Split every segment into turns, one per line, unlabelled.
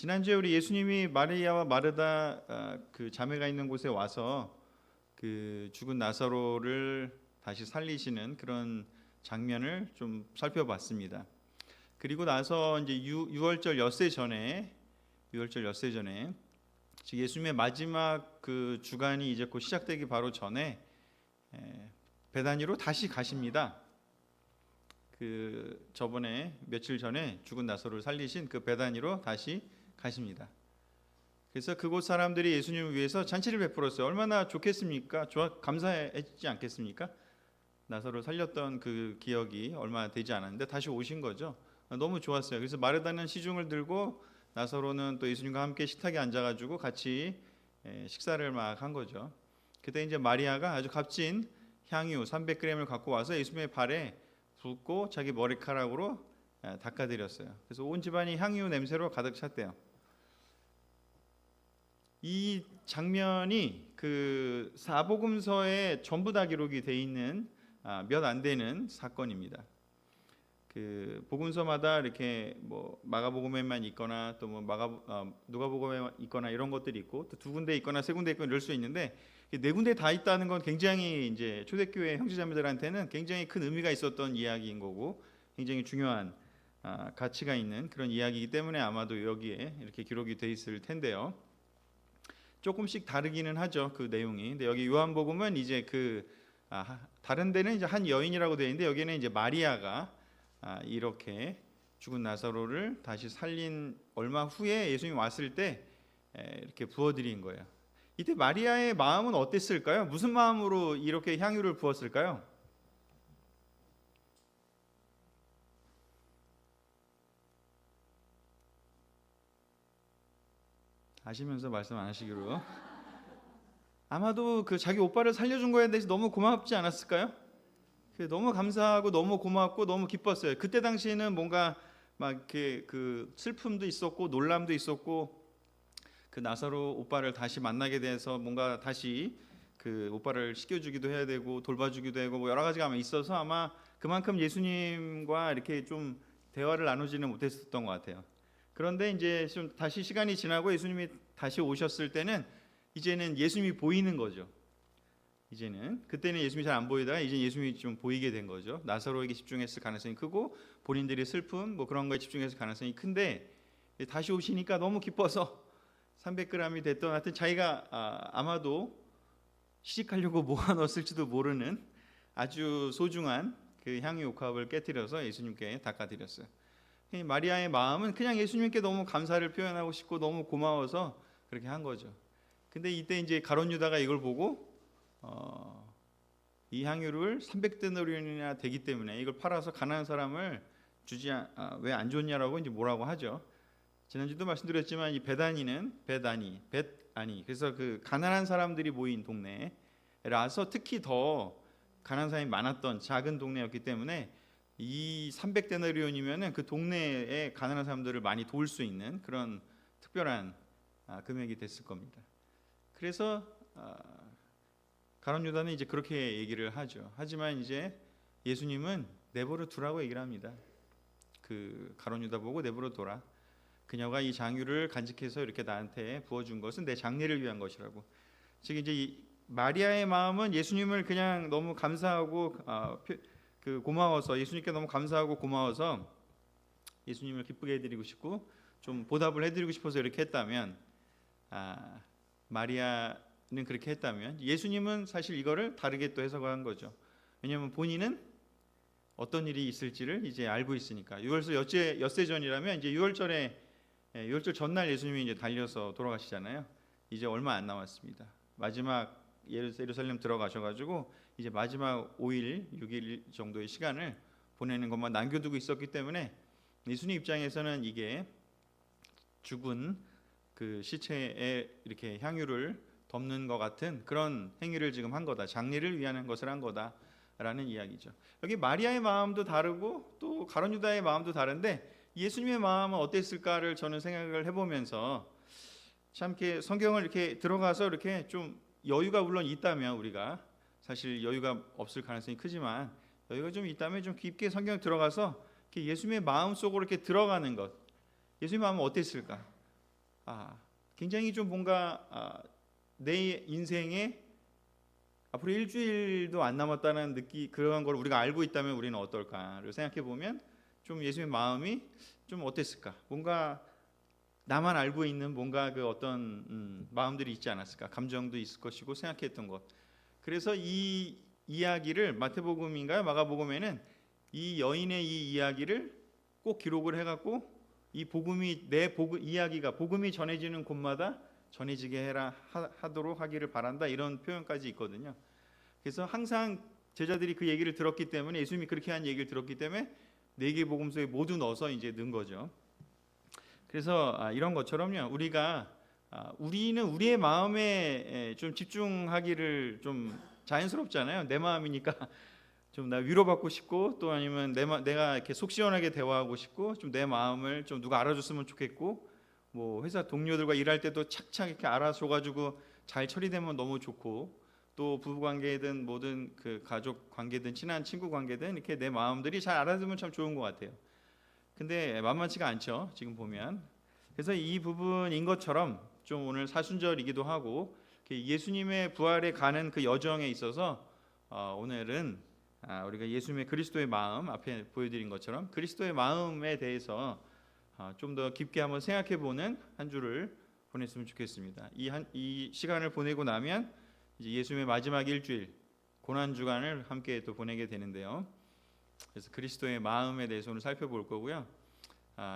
지난주에 우리 예수님이 마리아와 마르다 그 자매가 있는 곳에 와서 그 죽은 나사로를 다시 살리시는 그런 장면을 좀 살펴봤습니다. 그리고 나서 이제 유월절 엿새 전에 즉 예수님의 마지막 그 주간이 이제 곧 시작되기 바로 전에 베다니로 다시 가십니다. 그 저번에 며칠 전에 죽은 나사로를 살리신 그 베다니로 다시 가십니다. 그래서 그곳 사람들이 예수님을 위해서 잔치를 베풀었어요. 얼마나 좋겠습니까? 감사했지 않겠습니까? 나사로를 살렸던 그 기억이 얼마 되지 않았는데 다시 오신 거죠. 너무 좋았어요. 그래서 마르다는 시중을 들고 나사로는 또 예수님과 함께 식탁에 앉아가지고 같이 식사를 막 한 거죠. 그때 이제 마리아가 아주 값진 향유 300g을 갖고 와서 예수님의 발에 붓고 자기 머리카락으로 닦아드렸어요. 그래서 온 집안이 향유 냄새로 가득 찼대요. 이 장면이 그 사복음서에 전부 다 기록이 돼 있는 몇 안 되는 사건입니다. 그 복음서마다 이렇게 뭐 마가복음에만 있거나 또 뭐 누가복음에 있거나 이런 것들이 있고 또 두 군데 있거나 세 군데 있거나 이럴 수 있는데 네 군데 다 있다는 건 굉장히 이제 초대교회 형제자매들한테는 굉장히 큰 의미가 있었던 이야기인 거고 굉장히 중요한 가치가 있는 그런 이야기이기 때문에 아마도 여기에 이렇게 기록이 돼 있을 텐데요. 조금씩 다르기는 하죠, 그 내용이. 근데 여기 요한복음은 이제 다른 데는 이제 한 여인이라고 되어 있는데 여기는 이제 마리아가 이렇게 죽은 나사로를 다시 살린 얼마 후에 예수님이 왔을 때 이렇게 부어드린 거예요. 이때 마리아의 마음은 어땠을까요? 무슨 마음으로 이렇게 향유를 부었을까요? 아시면서 말씀 안 하시기로. 아마도 그 자기 오빠를 살려준 거에 대해서 너무 고맙지 않았을까요? 너무 감사하고 너무 고맙고 너무 기뻤어요. 그때 당시에는 뭔가 막 그 슬픔도 있었고 놀람도 있었고 그 나사로 오빠를 다시 만나게 돼서 뭔가 다시 그 오빠를 씻겨주기도 해야 되고 돌봐주기도 하고 뭐 여러 가지가 아마 있어서 아마 그만큼 예수님과 이렇게 좀 대화를 나누지는 못했었던 것 같아요. 그런데 이제 좀 다시 시간이 지나고 예수님이 다시 오셨을 때는 이제는 예수님이 보이는 거죠. 이제는 그때는 예수님이 잘 안 보이다가 이제 예수님이 좀 보이게 된 거죠. 나사로에게 집중했을 가능성이 크고 본인들의 슬픔 뭐 그런 거에 집중했을 가능성이 큰데 다시 오시니까 너무 기뻐서 300g이 됐던 하여튼 자기가 아마도 시집가려고 모아놨을지도 모르는 아주 소중한 그 향유 옥합을 깨뜨려서 예수님께 닦아드렸어요. 마리아의 마음은 그냥 예수님께 너무 감사를 표현하고 싶고 너무 고마워서 그렇게 한 거죠. 근데 이때 이제 가룟 유다가 이걸 보고 이 향유를 300데나리온이나 되기 때문에 이걸 팔아서 가난한 사람을 주지 왜 안 줬냐라고 이제 뭐라고 하죠. 지난주도 말씀드렸지만 이 벳아니 그래서 그 가난한 사람들이 모인 동네라서 특히 더 가난한 사람이 많았던 작은 동네였기 때문에 이 300데나리온이면은 그 동네에 가난한 사람들을 많이 도울 수 있는 그런 특별한 금액이 됐을 겁니다. 그래서 가룟 유다는 이제 그렇게 얘기를 하죠. 하지만 이제 예수님은 내버려 두라고 얘기를 합니다. 그 가룟 유다 보고 내버려 둬라. 그녀가 이 장유를 간직해서 이렇게 나한테 부어준 것은 내 장례를 위한 것이라고. 즉 이제 이 마리아의 마음은 예수님을 그냥 너무 감사하고 고마워서 예수님께 너무 감사하고 고마워서 예수님을 기쁘게 해드리고 싶고 좀 보답을 해드리고 싶어서 이렇게 했다면 마리아는 그렇게 했다면 예수님은 사실 이거를 다르게 또 해석한 거죠. 왜냐하면 본인은 어떤 일이 있을지를 이제 알고 있으니까. 유월절 엿새 전이라면 이제 유월절 전날 예수님이 이제 달려서 돌아가시잖아요. 이제 얼마 안 남았습니다. 마지막 예루살렘 들어가셔가지고 이제 마지막 5일, 6일 정도의 시간을 보내는 것만 남겨두고 있었기 때문에 예수님 입장에서는 이게 죽은 그 시체에 이렇게 향유를 덮는 것 같은 그런 행위를 지금 한 거다. 장례를 위한 것을 한 거다라는 이야기죠. 여기 마리아의 마음도 다르고 또 가룟 유다의 마음도 다른데 예수님의 마음은 어땠을까를 저는 생각을 해보면서 참 이렇게 성경을 이렇게 들어가서 이렇게 좀 여유가 물론 있다면 우리가 사실 여유가 없을 가능성이 크지만 여유가 좀 있다면 좀 깊게 성경 들어가서 이렇게 예수님의 마음 속으로 이렇게 들어가는 것. 예수님의 마음은 어땠을까? 굉장히 좀 뭔가 내 인생에 앞으로 일주일도 안 남았다는 그런 걸 우리가 알고 있다면 우리는 어떨까를 생각해 보면 좀 예수님의 마음이 좀 어땠을까? 뭔가 나만 알고 있는 뭔가 그 어떤 마음들이 있지 않았을까? 감정도 있을 것이고 생각했던 것. 그래서 이 이야기를 마태복음인가요? 마가복음에는 이 여인의 이 이야기를 꼭 기록을 해갖고 이 복음이 이야기가 복음이 전해지는 곳마다 전해지게 하도록 하기를 바란다, 이런 표현까지 있거든요. 그래서 항상 제자들이 그 얘기를 들었기 때문에, 예수님이 그렇게 한 얘기를 들었기 때문에 4개 복음서에 모두 넣어서 이제 넣은 거죠. 그래서 이런 것처럼요, 우리는 우리의 마음에 좀 집중하기를 좀 자연스럽잖아요. 내 마음이니까 좀 나 위로받고 싶고, 또 아니면 내가 이렇게 속 시원하게 대화하고 싶고, 좀 내 마음을 좀 누가 알아줬으면 좋겠고, 뭐 회사 동료들과 일할 때도 착착 이렇게 알아줘가지고 잘 처리되면 너무 좋고, 또 부부 관계든 모든 그 가족 관계든 친한 친구 관계든 이렇게 내 마음들이 잘 알아두면 참 좋은 것 같아요. 근데 만만치가 않죠, 지금 보면. 그래서 이 부분인 것처럼 좀 오늘 사순절이기도 하고 예수님의 부활에 가는 그 여정에 있어서 오늘은 우리가 예수님의 그리스도의 마음, 앞에 보여드린 것처럼 그리스도의 마음에 대해서 좀 더 깊게 한번 생각해보는 한 주를 보냈으면 좋겠습니다. 이 시간을 보내고 나면 이제 예수님의 마지막 일주일 고난 주간을 함께 또 보내게 되는데요. 그래서 그리스도의 마음에 대해서 오늘 살펴볼 거고요.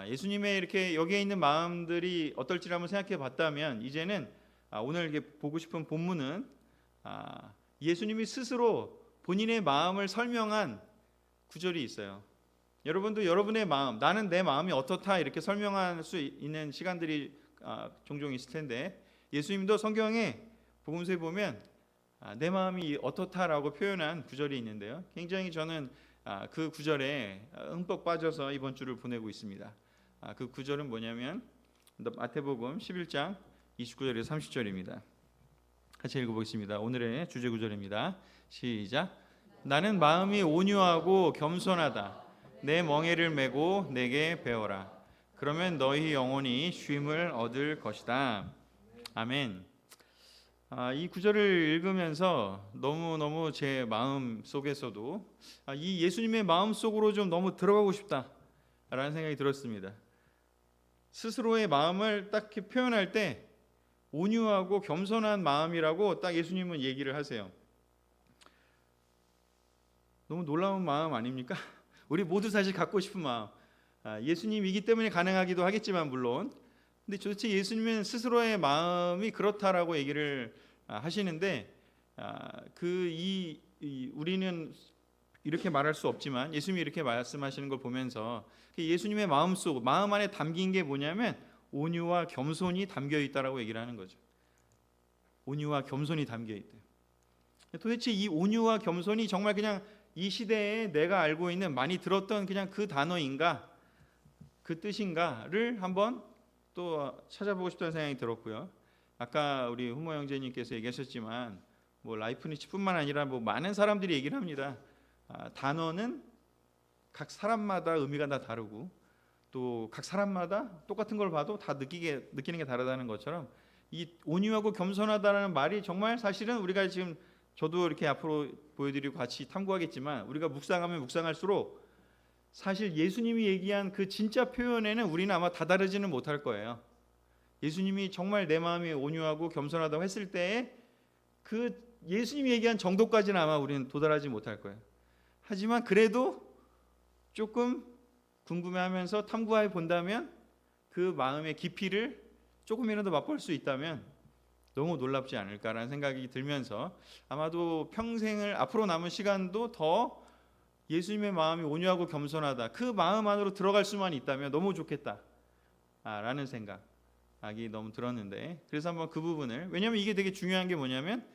예수님의 이렇게 여기에 있는 마음들이 어떨지 한번 생각해봤다면, 이제는 오늘 이렇게 보고 싶은 본문은 예수님이 스스로 본인의 마음을 설명한 구절이 있어요. 여러분도 여러분의 마음, 나는 내 마음이 어떻다, 이렇게 설명할 수 있는 시간들이 종종 있을 텐데, 예수님도 성경에 복음서에 보면 내 마음이 어떻다라고 표현한 구절이 있는데요. 굉장히 저는 그 구절에 흠뻑 빠져서 이번 주를 보내고 있습니다. 그 구절은 뭐냐면 마태복음 11장 29절에서 30절입니다. 같이 읽어보겠습니다. 오늘의 주제 구절입니다. 시작. 나는 마음이 온유하고 겸손하다. 내 멍에를 메고 내게 배워라. 그러면 너희 영혼이 쉼을 얻을 것이다. 아멘. 이 구절을 읽으면서 너무너무 제 마음 속에서도 이 예수님의 마음 속으로 좀 너무 들어가고 싶다라는 생각이 들었습니다. 스스로의 마음을 딱 이렇게 표현할 때 온유하고 겸손한 마음이라고 딱 예수님은 얘기를 하세요. 너무 놀라운 마음 아닙니까? 우리 모두 사실 갖고 싶은 마음. 예수님이기 때문에 가능하기도 하겠지만 물론, 근데 도대체 예수님은 스스로의 마음이 그렇다라고 얘기를 하시는데, 우리는 이렇게 말할 수 없지만 예수님이 이렇게 말씀하시는 걸 보면서 예수님의 마음 안에 담긴 게 뭐냐면 온유와 겸손이 담겨 있다라고 얘기를 하는 거죠. 온유와 겸손이 담겨 있대요. 도대체 이 온유와 겸손이 정말 그냥 이 시대에 내가 알고 있는 많이 들었던 그냥 그 단어인가, 그 뜻인가를 한번 또 찾아보고 싶다는 생각이 들었고요. 아까 우리 후모 형제님께서 얘기하셨지만 뭐 라이프니츠뿐만 아니라 뭐 많은 사람들이 얘기를 합니다. 단어는 각 사람마다 의미가 다 다르고, 또 각 사람마다 똑같은 걸 봐도 다 느끼는 게 다르다는 것처럼, 이 온유하고 겸손하다라는 말이 정말 사실은 우리가 지금, 저도 이렇게 앞으로 보여드리고 같이 탐구하겠지만, 우리가 묵상하면 묵상할수록 사실 예수님이 얘기한 그 진짜 표현에는 우리는 아마 다다르지는 못할 거예요. 예수님이 정말 내 마음이 온유하고 겸손하다고 했을 때에 그 예수님이 얘기한 정도까지는 아마 우리는 도달하지 못할 거예요. 하지만 그래도 조금 궁금해하면서 탐구해 본다면, 그 마음의 깊이를 조금이라도 맛볼 수 있다면 너무 놀랍지 않을까라는 생각이 들면서, 아마도 평생을, 앞으로 남은 시간도 더 예수님의 마음이 온유하고 겸손하다, 그 마음 안으로 들어갈 수만 있다면 너무 좋겠다라는 생각이 너무 들었는데, 그래서 한번 그 부분을, 왜냐하면 이게 되게 중요한 게 뭐냐면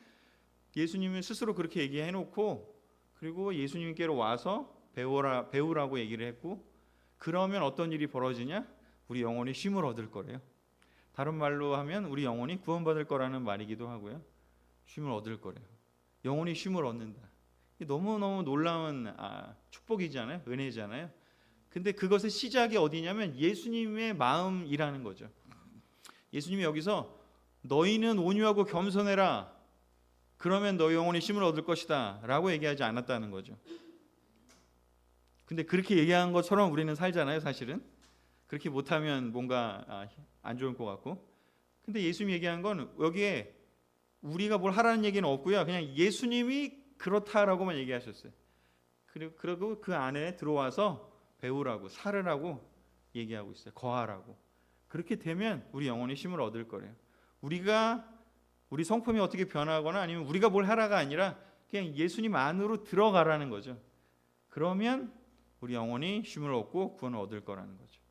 예수님은 스스로 그렇게 얘기해놓고, 그리고 예수님께로 와서 배우라고 얘기를 했고, 그러면 어떤 일이 벌어지냐? 우리 영혼이 쉼을 얻을 거래요. 다른 말로 하면 우리 영혼이 구원받을 거라는 말이기도 하고요. 쉼을 얻을 거래요. 영혼이 쉼을 얻는다. 너무너무 놀라운 축복이잖아요. 은혜잖아요. 근데 그것의 시작이 어디냐면 예수님의 마음이라는 거죠. 예수님이 여기서 너희는 온유하고 겸손해라. 그러면 너희 영혼이 쉼을 얻을 것이다 라고 얘기하지 않았다는 거죠. 근데 그렇게 얘기한 것처럼 우리는 살잖아요. 사실은 그렇게 못하면 뭔가 안 좋을 것 같고. 근데 예수님이 얘기한 건 여기에 우리가 뭘 하라는 얘기는 없고요. 그냥 예수님이 그렇다라고만 얘기하셨어요. 그리고 그 안에 들어와서 배우라고, 살으라고 얘기하고 있어요. 거하라고. 그렇게 되면 우리 영혼이 쉼을 얻을 거래요. 우리 성품이 어떻게 변하거나 아니면 우리가 뭘 하라가 아니라 그냥 예수님 안으로 들어가라는 거죠. 그러면 우리 영혼이 쉼을 얻고 구원을 얻을 거라는 거죠.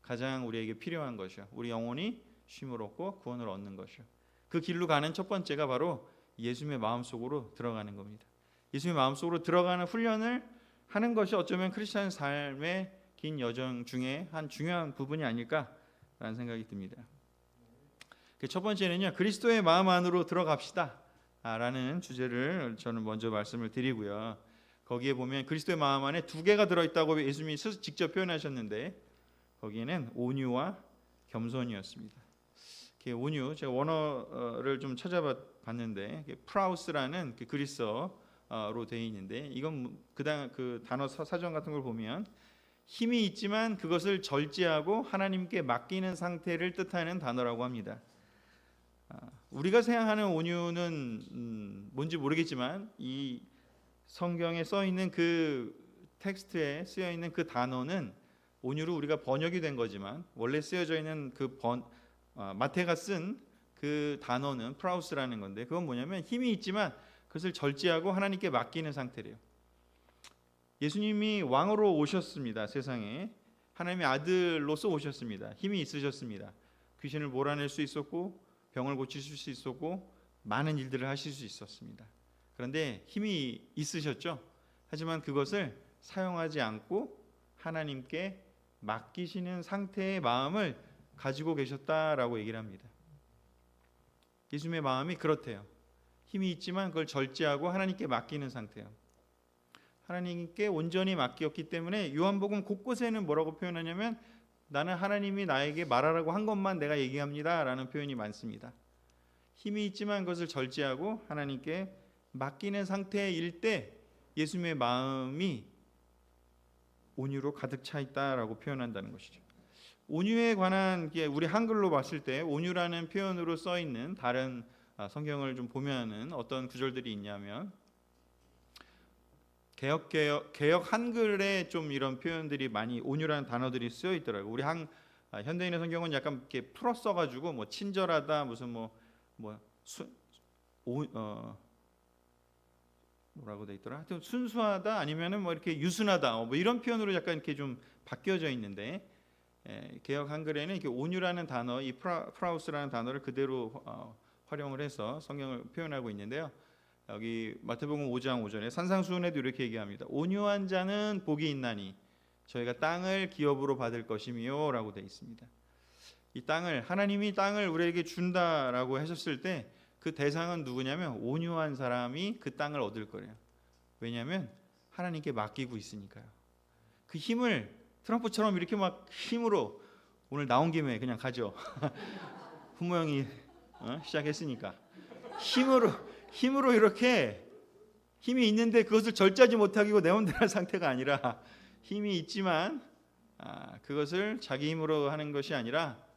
가장 우리에게 필요한 것이요. 우리 영혼이 쉼을 얻고 구원을 얻는 것이요. 그 길로 가는 첫 번째가 바로 예수님의 마음속으로 들어가는 겁니다. 예수님의 마음속으로 들어가는 훈련을 하는 것이 어쩌면 크리스찬 삶의 긴 여정 중에 한 중요한 부분이 아닐까라는 생각이 듭니다. 첫 번째는요, 그리스도의 마음 안으로 들어갑시다 라는 주제를 저는 먼저 말씀을 드리고요. 거기에 보면 그리스도의 마음 안에 두 개가 들어있다고 예수님이 직접 표현하셨는데 거기에는 온유와 겸손이었습니다. 온유, 제가 원어를 좀 찾아봤는데 프라우스라는 그리스어로 되어 있는데 이건 그 단어 사전 같은 걸 보면 힘이 있지만 그것을 절제하고 하나님께 맡기는 상태를 뜻하는 단어라고 합니다. 우리가 생각하는 온유는 뭔지 모르겠지만 이 성경에 써 있는 그 텍스트에 쓰여 있는 그 단어는 온유로 우리가 번역이 된 거지만 원래 쓰여져 있는 마태가 쓴 그 단어는 프라우스라는 건데 그건 뭐냐면 힘이 있지만 그것을 절제하고 하나님께 맡기는 상태래요. 예수님이 왕으로 오셨습니다. 세상에 하나님의 아들로서 오셨습니다. 힘이 있으셨습니다. 귀신을 몰아낼 수 있었고 병을 고치실 수 있었고 많은 일들을 하실 수 있었습니다. 그런데 힘이 있으셨죠. 하지만 그것을 사용하지 않고 하나님께 맡기시는 상태의 마음을 가지고 계셨다라고 얘기를 합니다. 예수님의 마음이 그렇대요. 힘이 있지만 그걸 절제하고 하나님께 맡기는 상태예요. 하나님께 온전히 맡겼기 때문에 요한복음 곳곳에는 뭐라고 표현하냐면 나는 하나님이 나에게 말하라고 한 것만 내가 얘기합니다 라는 표현이 많습니다. 힘이 있지만 그것을 절제하고 하나님께 맡기는 상태일 때 예수님의 마음이 온유로 가득 차 있다라고 표현한다는 것이죠. 온유에 관한 게 우리 한글로 봤을 때 온유라는 표현으로 써 있는 다른 성경을 좀 보면은 어떤 구절들이 있냐면 개역 한글에 좀 이런 표현들이 많이 온유라는 단어들이 쓰여 있더라고요. 우리 현대인의 성경은 약간 이렇게 풀어 써가지고 뭐 친절하다 무슨 뭐라고 돼 있더라. 하여튼 순수하다 아니면은 뭐 이렇게 유순하다 뭐 이런 표현으로 약간 이렇게 좀 바뀌어져 있는데 개역 한글에는 이렇게 온유라는 단어, 이 프라우스라는 단어를 그대로 활용을 해서 성경을 표현하고 있는데요. 여기 마태복음 5장 5절에 산상수훈에도 이렇게 얘기합니다. 온유한 자는 복이 있나니 저희가 땅을 기업으로 받을 것이미요 라고 되어 있습니다. 이 땅을 하나님이 땅을 우리에게 준다라고 하셨을 때 그 대상은 누구냐면 온유한 사람이 그 땅을 얻을 거래요. 왜냐하면 하나님께 맡기고 있으니까요. 그 힘을 트럼프처럼 이렇게 막 힘으로 오늘 나온 김에 그냥 가죠. 후모 형이 시작했으니까 힘으로 이렇게 힘이 있는데 그것을 절제하지 못하고 내 마음대로 할 상태가 아니라 힘이 있지만 그것을 자기 힘으로 하는 것이 아니라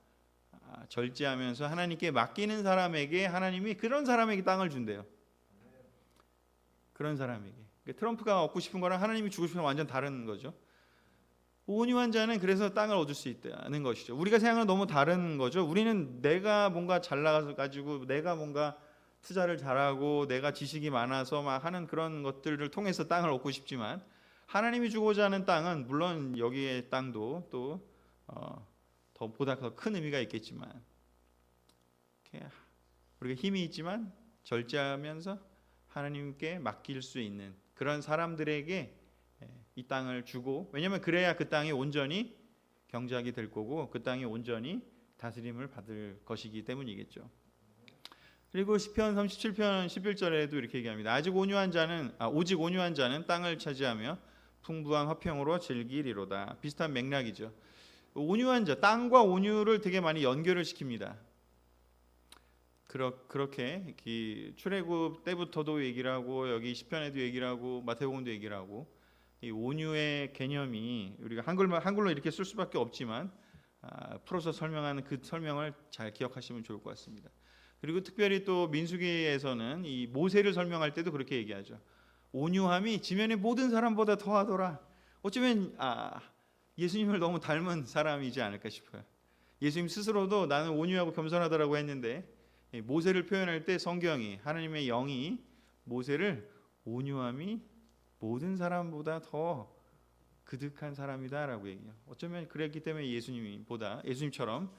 절제하면서 하나님께 맡기는 사람에게 하나님이 그런 사람에게 땅을 준대요. 그런 사람에게. 트럼프가 얻고 싶은 거랑 하나님이 주고 싶은 건 완전 다른 거죠. 온유한 자는 그래서 땅을 얻을 수 있다는 것이죠. 우리가 생각하는 너무 다른 거죠. 우리는 내가 뭔가 잘 나가서 가지고 내가 뭔가 투자를 잘하고 내가 지식이 많아서 막 하는 그런 것들을 통해서 땅을 얻고 싶지만 하나님이 주고자 하는 땅은 물론 여기의 땅도 또 보다 더 큰 의미가 있겠지만 우리가 힘이 있지만 절제하면서 하나님께 맡길 수 있는 그런 사람들에게 이 땅을 주고 왜냐하면 그래야 그 땅이 온전히 경작이 될 거고 그 땅이 온전히 다스림을 받을 것이기 때문이겠죠. 그리고 시편 37편 11절에도 이렇게 얘기합니다. 오직 온유한 자는 땅을 차지하며 풍부한 화평으로 즐기리로다. 비슷한 맥락이죠. 온유한 자, 땅과 온유를 되게 많이 연결을 시킵니다. 그렇게 출애굽 때부터도 얘기를 하고 여기 시편에도 얘기를 하고 마태복음도 얘기를 하고 이 온유의 개념이 우리가 한글로 이렇게 쓸 수밖에 없지만 풀어서 설명하는 그 설명을 잘 기억하시면 좋을 것 같습니다. 그리고 특별히 또 민수기에서는 이 모세를 설명할 때도 그렇게 얘기하죠. 온유함이 지면의 모든 사람보다 더하더라. 어쩌면 예수님을 너무 닮은 사람이지 않을까 싶어요. 예수님 스스로도 나는 온유하고 겸손하다라고 했는데 모세를 표현할 때 성경이 하나님의 영이 모세를 온유함이 모든 사람보다 더 그득한 사람이다라고 얘기해요. 어쩌면 그랬기 때문에 예수님처럼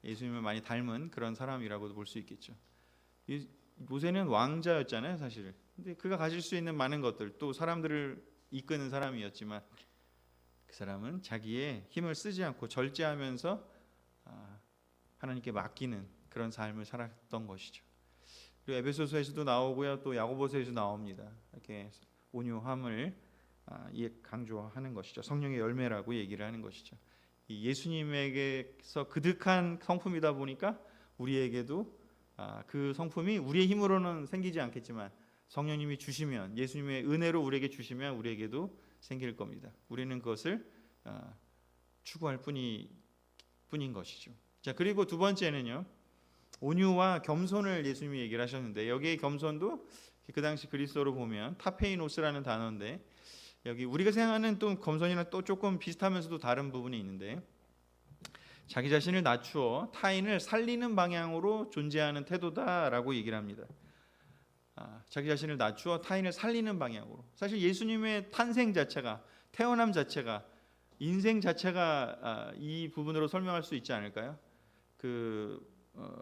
예수님을 많이 닮은 그런 사람이라고도 볼 수 있겠죠. 모세는 왕자였잖아요, 사실. 근데 그가 가질 수 있는 많은 것들, 또 사람들을 이끄는 사람이었지만 그 사람은 자기의 힘을 쓰지 않고 절제하면서 하나님께 맡기는 그런 삶을 살았던 것이죠. 그리고 에베소서에서도 나오고요, 또 야고보서에서 나옵니다. 이렇게 온유함을 강조하는 것이죠. 성령의 열매라고 얘기를 하는 것이죠. 이 예수님에게서 그득한 성품이다 보니까 우리에게도 그 성품이 우리의 힘으로는 생기지 않겠지만 성령님이 주시면, 예수님의 은혜로 우리에게 주시면 우리에게도 생길 겁니다. 우리는 그것을 추구할 뿐인 것이죠. 자, 그리고 두 번째는요, 온유와 겸손을 예수님이 얘기를 하셨는데 여기에 겸손도 그 당시 그리스어로 보면 타페이노스라는 단어인데 여기 우리가 생각하는 또 겸손이랑 또 조금 비슷하면서도 다른 부분이 있는데 자기 자신을 낮추어 타인을 살리는 방향으로 존재하는 태도다라고 얘기를 합니다. 자기 자신을 낮추어 타인을 살리는 방향으로. 사실 예수님의 탄생 자체가, 태어남 자체가, 인생 자체가 이 부분으로 설명할 수 있지 않을까요?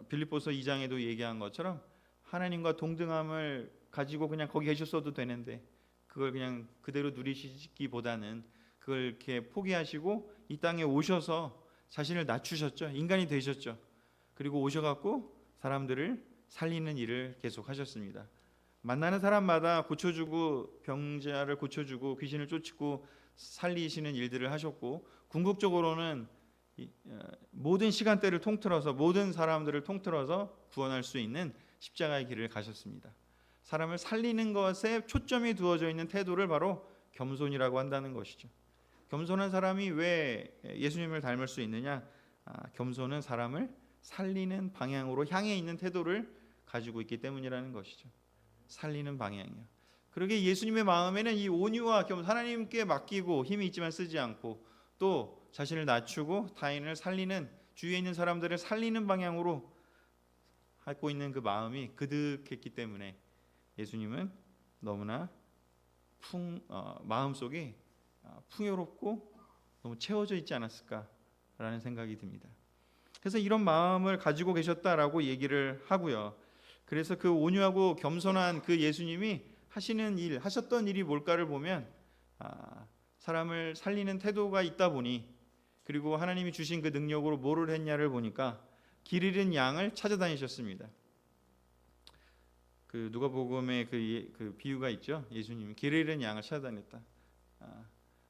빌립보서 2장에도 얘기한 것처럼 하나님과 동등함을 가지고 그냥 거기 계셨어도 되는데 그걸 그냥 그대로 누리시기보다는 그걸 이렇게 포기하시고 이 땅에 오셔서 자신을 낮추셨죠. 인간이 되셨죠. 그리고 오셔갖고 사람들을 살리는 일을 계속 하셨습니다. 만나는 사람마다 고쳐주고 병자를 고쳐주고 귀신을 쫓고 살리시는 일들을 하셨고 궁극적으로는 모든 시간대를 통틀어서 모든 사람들을 통틀어서 구원할 수 있는 십자가의 길을 가셨습니다. 사람을 살리는 것에 초점이 두어져 있는 태도를 바로 겸손이라고 한다는 것이죠. 겸손한 사람이 왜 예수님을 닮을 수 있느냐? 겸손은 사람을 살리는 방향으로 향해 있는 태도를 가지고 있기 때문이라는 것이죠. 살리는 방향이요. 그러게 예수님의 마음에는 이 온유와 하나님께 맡기고 힘이 있지만 쓰지 않고 또 자신을 낮추고 타인을 살리는, 주위에 있는 사람들을 살리는 방향으로 갖고 있는 그 마음이 그득했기 때문에 예수님은 너무나 마음속이 풍요롭고 너무 채워져 있지 않았을까라는 생각이 듭니다. 그래서 이런 마음을 가지고 계셨다라고 얘기를 하고요. 그래서 그 온유하고 겸손한 그 예수님이 하셨던 일이 뭘까를 보면 사람을 살리는 태도가 있다 보니, 그리고 하나님이 주신 그 능력으로 뭐를 했냐를 보니까 길 잃은 양을 찾아다니셨습니다. 그 누가복음에 그 비유가 있죠. 예수님이 길 잃은 양을 찾아다녔다.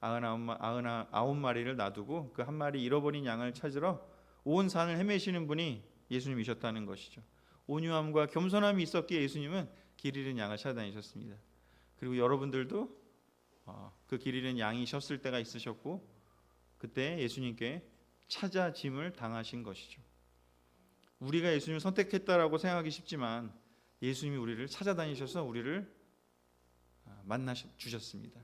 99마리를 놔두고 그 한 마리 잃어버린 양을 찾으러 온 산을 헤매시는 분이 예수님이셨다는 것이죠. 온유함과 겸손함이 있었기에 예수님은 길 잃은 양을 찾아다니셨습니다. 그리고 여러분들도 그 길 잃은 양이셨을 때가 있으셨고 그때 예수님께 찾아짐을 당하신 것이죠. 우리가 예수님을 선택했다라고 생각하기 쉽지만 예수님이 우리를 찾아다니셔서 우리를 만나 주셨습니다.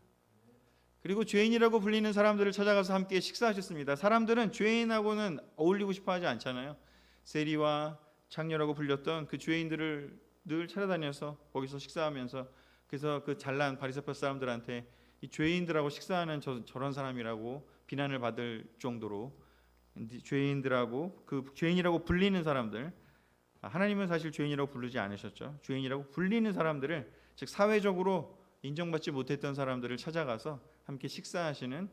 그리고 죄인이라고 불리는 사람들을 찾아가서 함께 식사하셨습니다. 사람들은 죄인하고는 어울리고 싶어 하지 않잖아요. 세리와 창녀라고 불렸던 그 죄인들을 늘 찾아다녀서 거기서 식사하면서, 그래서 그 잘난 바리새파 사람들한테 이 죄인들하고 식사하는 저런 사람이라고 비난을 받을 정도로 그 죄인이라고 불리는 사람들, 하나님은 사실 죄인이라고 부르지 않으셨죠. 죄인이라고 불리는 사람들을, 즉 사회적으로 인정받지 못했던 사람들을 찾아가서 함께 식사하시는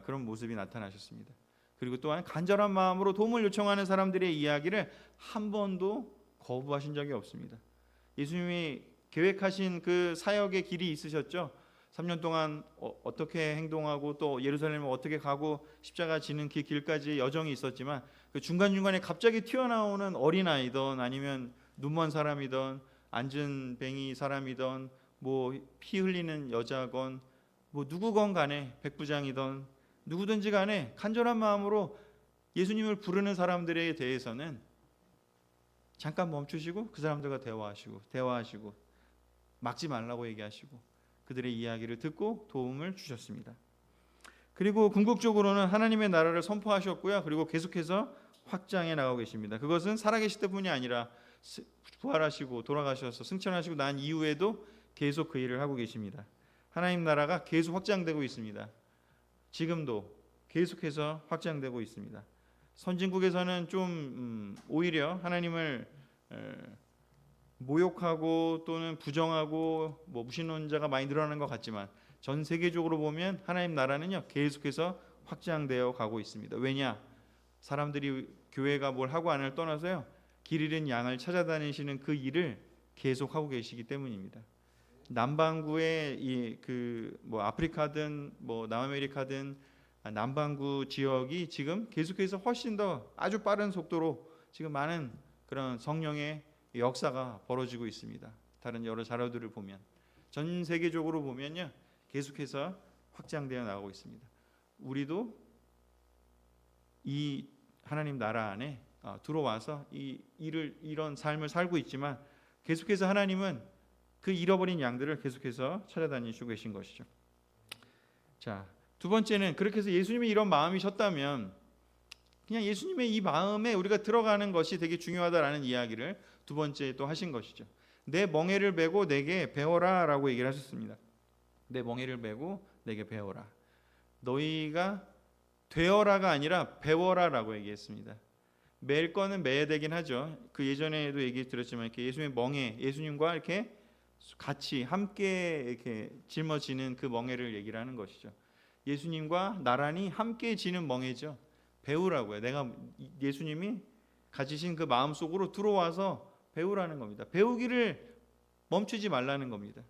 그런 모습이 나타나셨습니다. 그리고 또한 간절한 마음으로 도움을 요청하는 사람들의 이야기를 한 번도 거부하신 적이 없습니다. 예수님이 계획하신 그 사역의 길이 있으셨죠. 3년 동안 어떻게 행동하고 또 예루살렘을 어떻게 가고 십자가 지는 그 길까지의 여정이 있었지만 그 중간중간에 갑자기 튀어나오는 어린아이든 아니면 눈먼 사람이든 안전뱅이 사람이든 뭐 피 흘리는 여자건 뭐 누구건 간에 백부장이든 누구든지 간에 간절한 마음으로 예수님을 부르는 사람들에 대해서는 잠깐 멈추시고 그 사람들과 대화하시고 막지 말라고 얘기하시고 그들의 이야기를 듣고 도움을 주셨습니다. 그리고 궁극적으로는 하나님의 나라를 선포하셨고요. 그리고 계속해서 확장해 나가고 계십니다. 그것은 살아계실 때뿐이 아니라 부활하시고 돌아가셔서 승천하시고 난 이후에도 계속 그 일을 하고 계십니다. 하나님 나라가 계속 확장되고 있습니다. 지금도 계속해서 확장되고 있습니다. 선진국에서는 좀 오히려 하나님을 모욕하고 또는 부정하고 뭐 무신론자가 많이 늘어나는 것 같지만 전 세계적으로 보면 하나님 나라는요 계속해서 확장되어 가고 있습니다. 왜냐? 사람들이 교회가 뭘 하고 안을 떠나서요 길 잃은 양을 찾아다니시는 그 일을 계속하고 계시기 때문입니다. 남반구의 뭐 아프리카든 뭐 남아메리카든 남반구 지역이 지금 계속해서 훨씬 더 아주 빠른 속도로 지금 많은 그런 성령의 역사가 벌어지고 있습니다. 다른 여러 자료들을 보면 전 세계적으로 보면요 계속해서 확장되어 나가고 있습니다. 우리도 이 하나님 나라 안에 들어와서 이런 삶을 살고 있지만 계속해서 하나님은 그 잃어버린 양들을 계속해서 찾아다니시고 계신 것이죠. 자, 두 번째는 그렇게 해서 예수님이 이런 마음이셨다면 그냥 예수님의 이 마음에 우리가 들어가는 것이 되게 중요하다라는 이야기를 두 번째 또 하신 것이죠. 내 멍에를 메고 내게 배워라 라고 얘기를 하셨습니다. 내 멍에를 메고 내게 배워라. 너희가 되어라가 아니라 배워라 라고 얘기했습니다. 맬 거는 매야 되긴 하죠. 그 예전에도 얘기 드렸지만 이렇게 예수님의 멍에 예수님과 이렇게 같이 함께 이렇게 짊어지는 그 멍에를 얘기를 하는 것이죠. 예수님과 나란히 함께 지는 멍에죠. 배우라고요. 내가 예수님이 가지신 그 마음 속으로 들어와서 배우라는 겁니다. 배우기를 멈추지 말라는 겁니다.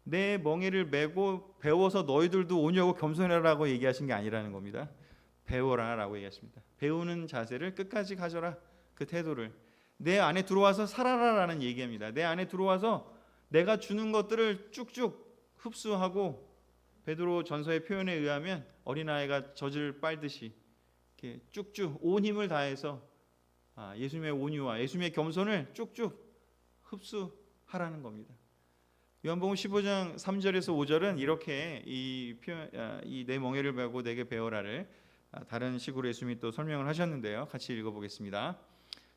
내 멍에를 메고 배워서 너희들도 오냐고 겸손해라라고 얘기하신 게 아니라는 겁니다. 배워라라고 얘기하십니다. 배우는 자세를 끝까지 가져라. 그 태도를 내 안에 들어와서 살아라라는 얘기입니다. 내 안에 들어와서 내가 주는 것들을 쭉쭉 흡수하고 베드로 전서의 표현에 의하면 어린아이가 젖을 빨듯이 이렇게 쭉쭉 온 힘을 다해서 예수님의 온유와 예수님의 겸손을 쭉쭉 흡수하라는 겁니다. 요한복음 15장 3절에서 5절은 이렇게 이 내 멍에를 메고 내게 배워라를 다른 식으로 예수님이 또 설명을 하셨는데요. 같이 읽어보겠습니다.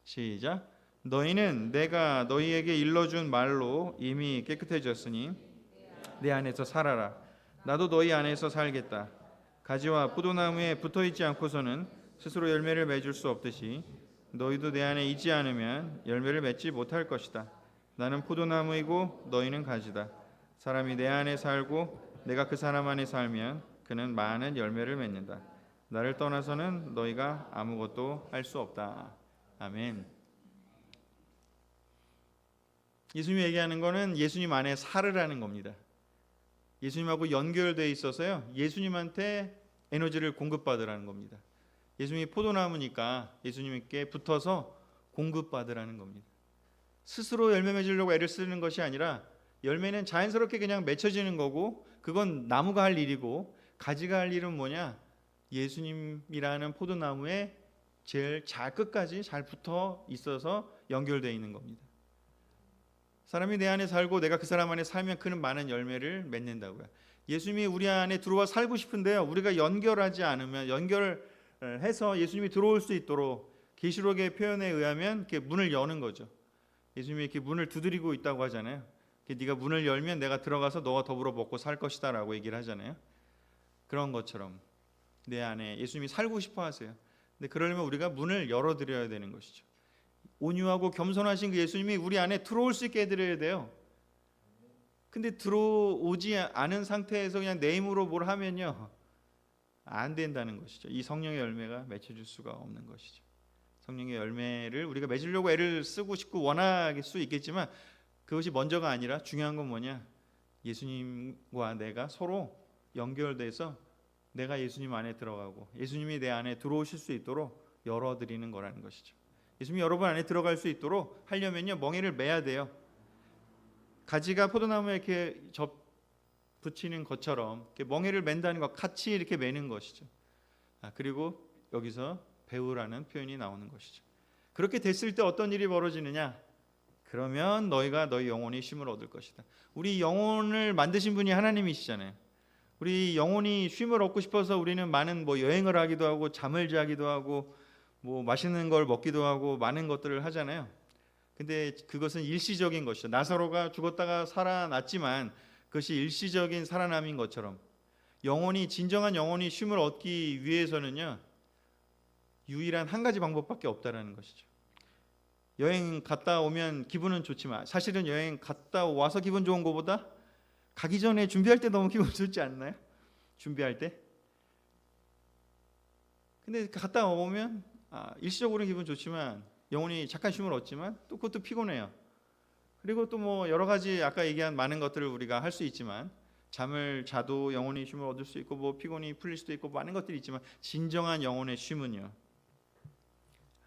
시작. 너희는 내가 너희에게 일러준 말로 이미 깨끗해졌으니 내 안에서 살아라. 나도 너희 안에서 살겠다. 가지와 포도나무에 붙어있지 않고서는 스스로 열매를 맺을 수 없듯이 너희도 내 안에 있지 않으면 열매를 맺지 못할 것이다. 나는 포도나무이고 너희는 가지다. 사람이 내 안에 살고 내가 그 사람 안에 살면 그는 많은 열매를 맺는다. 나를 떠나서는 너희가 아무것도 할 수 없다. 아멘. 예수님이 얘기하는 거는 예수님 안에 살으라는 겁니다. 예수님하고 연결되어 있어서요. 예수님한테 에너지를 공급받으라는 겁니다. 예수님이 포도나무니까 예수님께 붙어서 공급받으라는 겁니다. 스스로 열매 맺으려고 애를 쓰는 것이 아니라 열매는 자연스럽게 그냥 맺혀지는 거고 그건 나무가 할 일이고 가지가 할 일은 뭐냐? 예수님이라는 포도나무에 제일 잘 끝까지 잘 붙어 있어서 연결되어 있는 겁니다. 사람이 내 안에 살고 내가 그 사람 안에 살면 그는 많은 열매를 맺는다고요. 예수님이 우리 안에 들어와 살고 싶은데요. 우리가 연결하지 않으면 연결해서 예수님이 들어올 수 있도록 계시록의 표현에 의하면 이렇게 문을 여는 거죠. 예수님이 이렇게 문을 두드리고 있다고 하잖아요. 네가 문을 열면 내가 들어가서 너와 더불어 먹고 살 것이다 라고 얘기를 하잖아요. 그런 것처럼 내 안에 예수님이 살고 싶어 하세요. 근데 그러려면 우리가 문을 열어드려야 되는 것이죠. 온유하고 겸손하신 그 예수님이 우리 안에 들어올 수 있게 해드려야 돼요. 근데 들어오지 않은 상태에서 그냥 내 힘으로 뭘 하면요 안 된다는 것이죠. 이 성령의 열매가 맺혀질 수가 없는 것이죠. 성령의 열매를 우리가 맺으려고 애를 쓰고 싶고 원할 수 있겠지만 그것이 먼저가 아니라 중요한 건 뭐냐? 예수님과 내가 서로 연결돼서 내가 예수님 안에 들어가고 예수님이 내 안에 들어오실 수 있도록 열어드리는 거라는 것이죠. 예수님이 여러분 안에 들어갈 수 있도록 하려면요, 멍에를 매야 돼요. 가지가 포도나무에 이렇게 붙이는 것처럼 이렇게 멍에를 맨다는 것, 같이 이렇게 매는 것이죠. 그리고 여기서 배우라는 표현이 나오는 것이죠. 그렇게 됐을 때 어떤 일이 벌어지느냐? 그러면 너희가 너희 영혼이 쉼을 얻을 것이다. 우리 영혼을 만드신 분이 하나님이시잖아요. 우리 영혼이 쉼을 얻고 싶어서 우리는 많은 여행을 하기도 하고 잠을 자기도 하고 맛있는 걸 먹기도 하고 많은 것들을 하잖아요. 근데 그것은 일시적인 것이죠. 나사로가 죽었다가 살아났지만 그것이 일시적인 살아남인 것처럼 진정한 영혼이 쉼을 얻기 위해서는요, 유일한 한 가지 방법밖에 없다라는 것이죠. 여행 갔다 오면 기분은 좋지만 사실은 여행 갔다 와서 기분 좋은 것보다 가기 전에 준비할 때 너무 기분 좋지 않나요? 준비할 때. 근데 갔다 오면 일시적으로는 기분 좋지만 영혼이 잠깐 쉼을 얻지만 또 그것도 피곤해요. 그리고 또 여러 가지 아까 얘기한 많은 것들을 우리가 할 수 있지만 잠을 자도 영혼이 쉼을 얻을 수 있고 피곤이 풀릴 수도 있고 많은 것들이 있지만 진정한 영혼의 쉼은요,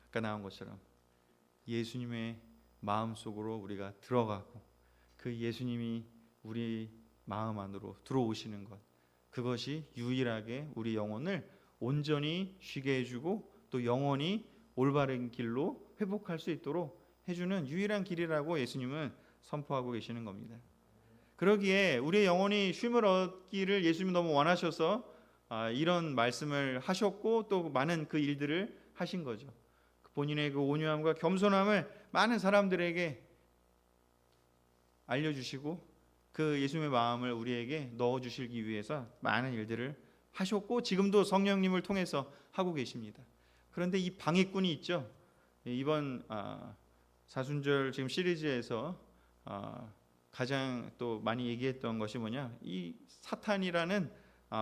아까 나온 것처럼 예수님의 마음속으로 우리가 들어가고 그 예수님이 우리 마음 안으로 들어오시는 것, 그것이 유일하게 우리 영혼을 온전히 쉬게 해주고 또 영혼이 올바른 길로 회복할 수 있도록 해주는 유일한 길이라고 예수님은 선포하고 계시는 겁니다. 그러기에 우리의 영혼이 쉼을 얻기를 예수님이 너무 원하셔서 이런 말씀을 하셨고 또 많은 그 일들을 하신 거죠. 본인의 그 온유함과 겸손함을 많은 사람들에게 알려주시고 그 예수님의 마음을 우리에게 넣어주시기 위해서 많은 일들을 하셨고 지금도 성령님을 통해서 하고 계십니다. 그런데 이 방해꾼이 있죠. 이번 사순절 지금 시리즈에서 가장 또 많이 얘기했던 것이 뭐냐, 이 사탄이라는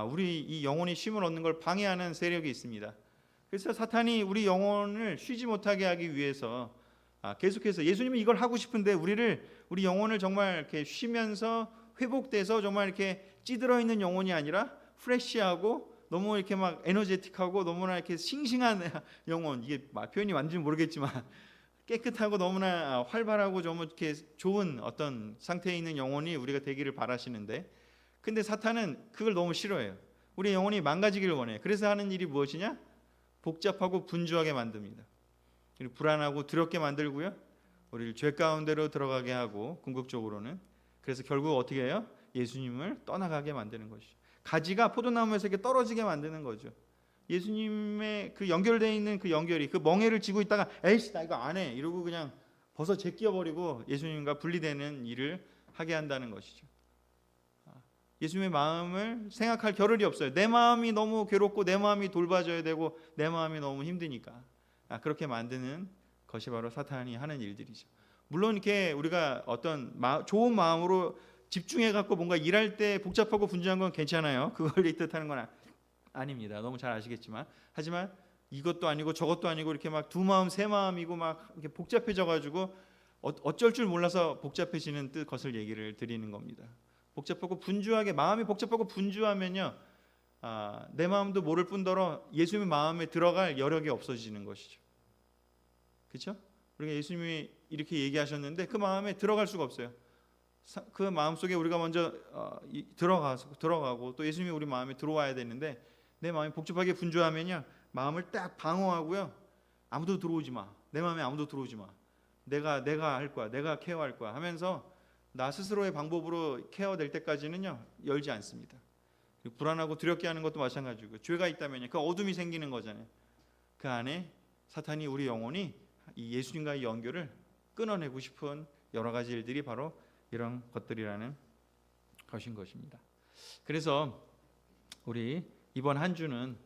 우리 이 영혼이 쉼을 얻는 걸 방해하는 세력이 있습니다. 그래서 사탄이 우리 영혼을 쉬지 못하게 하기 위해서 계속해서 예수님은 이걸 하고 싶은데 우리 영혼을 정말 이렇게 쉬면서 회복돼서 정말 이렇게 찌들어 있는 영혼이 아니라 프레시하고 너무 이렇게 막 에너제틱하고 너무나 이렇게 싱싱한 영혼, 이게 표현이 맞는지 모르겠지만 깨끗하고 너무나 활발하고 좀 이렇게 좋은 어떤 상태에 있는 영혼이 우리가 되기를 바라시는데, 근데 사탄은 그걸 너무 싫어해요. 우리 영혼이 망가지기를 원해요. 그래서 하는 일이 무엇이냐? 복잡하고 분주하게 만듭니다. 불안하고 두렵게 만들고요, 우리를 죄 가운데로 들어가게 하고 궁극적으로는 그래서 결국 어떻게 해요? 예수님을 떠나가게 만드는 것이죠. 가지가 포도나무에서 이렇게 떨어지게 만드는 거죠. 예수님의 그 연결되어 있는 그 연결이, 그 멍에를 쥐고 있다가 에이씨 나 이거 안 해 이러고 그냥 벗어 제껴버리고 예수님과 분리되는 일을 하게 한다는 것이죠. 예수님의 마음을 생각할 겨를이 없어요. 내 마음이 너무 괴롭고 내 마음이 돌봐줘야 되고 내 마음이 너무 힘드니까 그렇게 만드는 것이 바로 사탄이 하는 일들이죠. 물론 이렇게 우리가 어떤 좋은 마음으로 집중해 갖고 뭔가 일할 때 복잡하고 분주한 건 괜찮아요. 그걸 뜻하는 건 아닙니다. 너무 잘 아시겠지만, 하지만 이것도 아니고 저것도 아니고 이렇게 막 두 마음 세 마음이고 막 이렇게 복잡해져 가지고 어쩔 줄 몰라서 복잡해지는 것을 얘기를 드리는 겁니다. 복잡하고 분주하게, 마음이 복잡하고 분주하면요, 내 마음도 모를 뿐더러 예수님의 마음에 들어갈 여력이 없어지는 것이죠. 그렇죠? 우리가 예수님이 이렇게 얘기하셨는데 그 마음에 들어갈 수가 없어요. 그 마음속에 우리가 먼저 들어가고 또 예수님이 우리 마음에 들어와야 되는데 내 마음이 복잡하게 분주하면요, 마음을 딱 방어하고요, 아무도 들어오지 마, 내 마음에 아무도 들어오지 마, 내가 할 거야, 내가 케어할 거야 하면서 나 스스로의 방법으로 케어될 때까지는요 열지 않습니다. 불안하고 두렵게 하는 것도 마찬가지고, 죄가 있다면요 그 어둠이 생기는 거잖아요. 그 안에 사탄이 우리 영혼이 이 예수님과의 연결을 끊어내고 싶은 여러 가지 일들이 바로 이런 것들이라는 것인 것입니다. 그래서 우리 이번 한 주는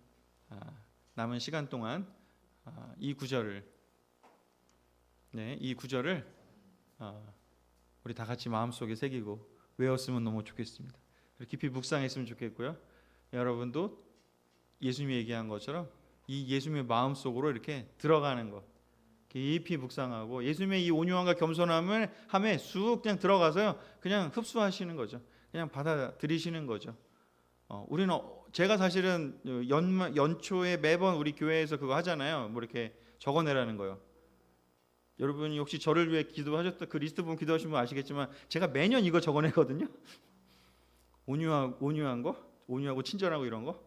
남은 시간 동안 이 구절을 우리 다 같이 마음속에 새기고 외웠으면 너무 좋겠습니다. 깊이 묵상했으면 좋겠고요. 여러분도 예수님이 얘기한 것처럼 이 예수님의 마음속으로 이렇게 들어가는 것 깊이 묵상하고 예수님의 이 온유함과 겸손함을 함에 쑥 그냥 들어가서요, 그냥 흡수하시는 거죠. 그냥 받아들이시는 거죠. 우리는 제가 사실은 연초에 매번 우리 교회에서 그거 하잖아요. 뭐 이렇게 적어내라는 거요. 여러분이 혹시 저를 위해 기도하셨던 그 리스트 보면 기도하신 분 아시겠지만 제가 매년 이거 적어내거든요. 온유한 거, 온유하고 친절하고 이런 거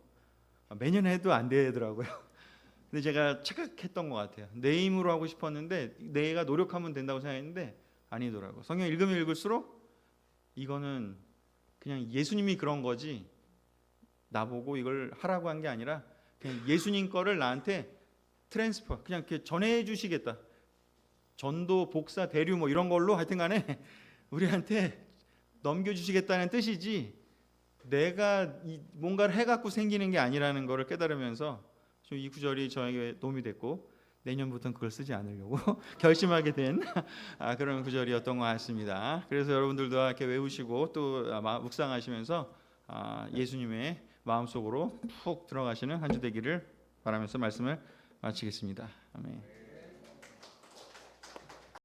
매년 해도 안 되더라고요. 근데 제가 착각했던 것 같아요. 내 힘으로 하고 싶었는데 내가 노력하면 된다고 생각했는데 아니더라고요. 성경 읽으면 읽을수록 이거는 그냥 예수님이 그런 거지 나보고 이걸 하라고 한 게 아니라 그냥 예수님 거를 나한테 트랜스퍼 그냥 이렇게 전해 주시겠다. 전도, 복사, 대류 뭐 이런 걸로 하여튼 간에 우리한테 넘겨주시겠다는 뜻이지 내가 뭔가를 해갖고 생기는 게 아니라는 것을 깨달으면서 좀 이 구절이 저에게 도움이 됐고 내년부터는 그걸 쓰지 않으려고 결심하게 된 그런 구절이었던 것 같습니다. 그래서 여러분들도 이렇게 외우시고 또 묵상하시면서 예수님의 마음속으로 푹 들어가시는 한 주 되기를 바라면서 말씀을 마치겠습니다. 아멘.